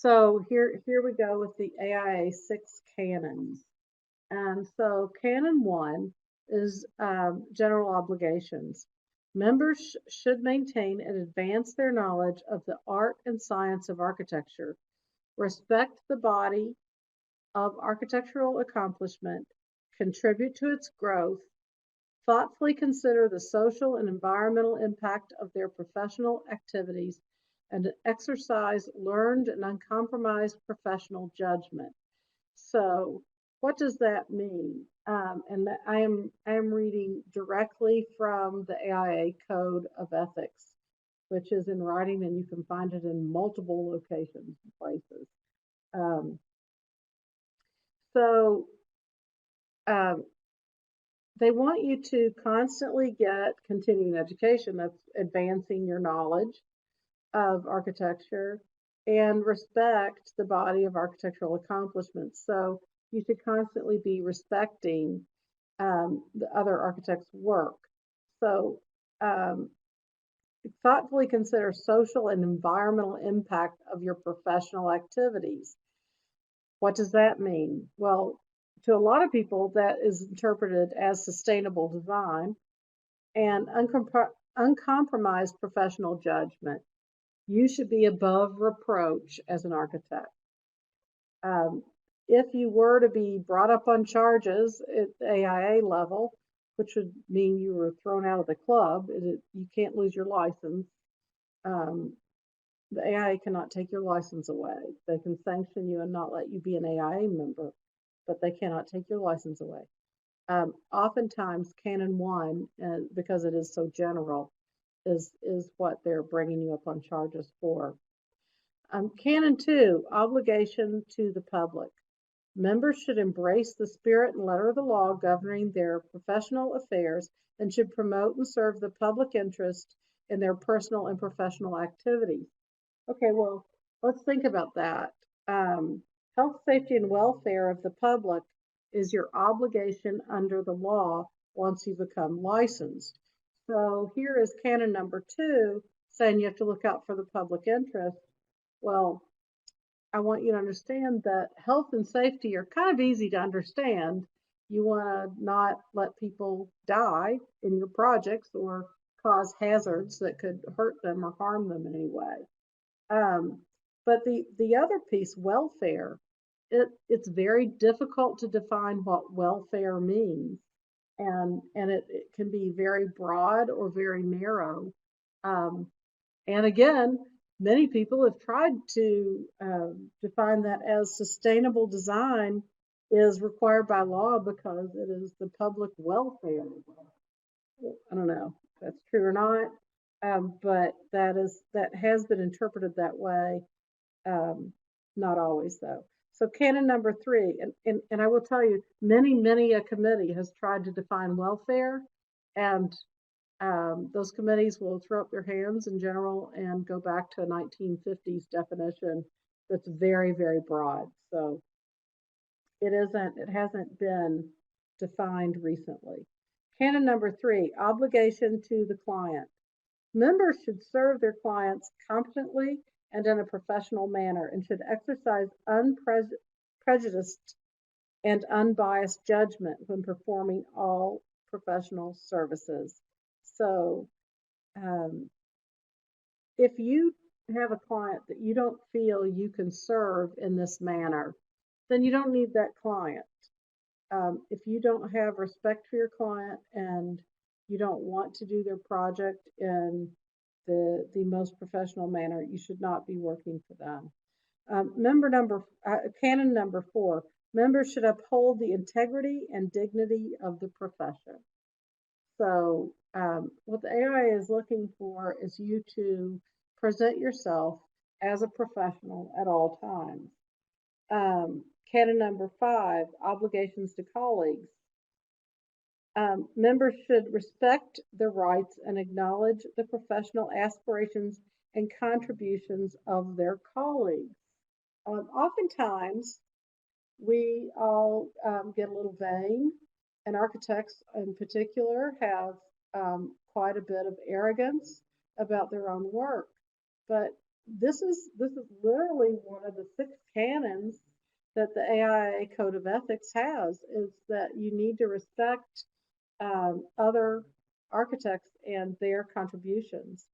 So here we go with the AIA 6 canons. And so Canon 1 is general obligations. Members should maintain and advance their knowledge of the art and science of architecture, respect the body of architectural accomplishment, contribute to its growth, thoughtfully consider the social and environmental impact of their professional activities, and exercise learned and uncompromised professional judgment. So, what does that mean? I am reading directly from the AIA Code of Ethics, which is in writing, and you can find it in multiple locations and places. Um, so, um, they want you to constantly get continuing education. That's advancing your knowledge of architecture and respect the body of architectural accomplishments. So you should constantly be respecting the other architects' work. So um, thoughtfully consider social and environmental impact of your professional activities. What does that mean? Well, to a lot of people, that is interpreted as sustainable design and uncompromised professional judgment. You should be above reproach as an architect. Um, if you were to be brought up on charges at the AIA level, which would mean you were thrown out of the club, you can't lose your license. Um, the AIA cannot take your license away. They can sanction you and not let you be an AIA member, but they cannot take your license away. Oftentimes, Canon 1, because it is so general, is what they're bringing you up on charges for. Canon 2, obligation to the public. Members should embrace the spirit and letter of the law governing their professional affairs and should promote and serve the public interest in their personal and professional activities. Okay, well, let's think about that. Health, safety, and welfare of the public is your obligation under the law once you become licensed. So here is canon number 2 saying you have to look out for the public interest. Well, I want you to understand that health and safety are kind of easy to understand. You want to not let people die in your projects or cause hazards that could hurt them or harm them in any way. But the other piece, welfare, it's very difficult to define what welfare means, and it can be very broad or very narrow. And again, many people have tried to define that as sustainable design is required by law because it is the public welfare. I don't know if that's true or not, but that has been interpreted that way. Not always, though. So canon number 3, and I will tell you, many a committee has tried to define welfare, and those committees will throw up their hands in general and go back to a 1950s definition that's very broad. So it hasn't been defined recently. Canon number 3, obligation to the client. Members should serve their clients competently and in a professional manner and should exercise unprejudiced and unbiased judgment when performing all professional services. So if you have a client that you don't feel you can serve in this manner, then you don't need that client. If you don't have respect for your client and you don't want to do their project in the most professional manner, you should not be working for them. Canon number 4, members should uphold the integrity and dignity of the profession. So what the AIA is looking for is you to present yourself as a professional at all times. Canon number 5, obligations to colleagues. Members should respect the rights and acknowledge the professional aspirations and contributions of their colleagues. Oftentimes, we all get a little vain, and architects in particular have quite a bit of arrogance about their own work. But this is literally one of the 6 canons that the AIA Code of Ethics has, is that you need to respect other architects and their contributions.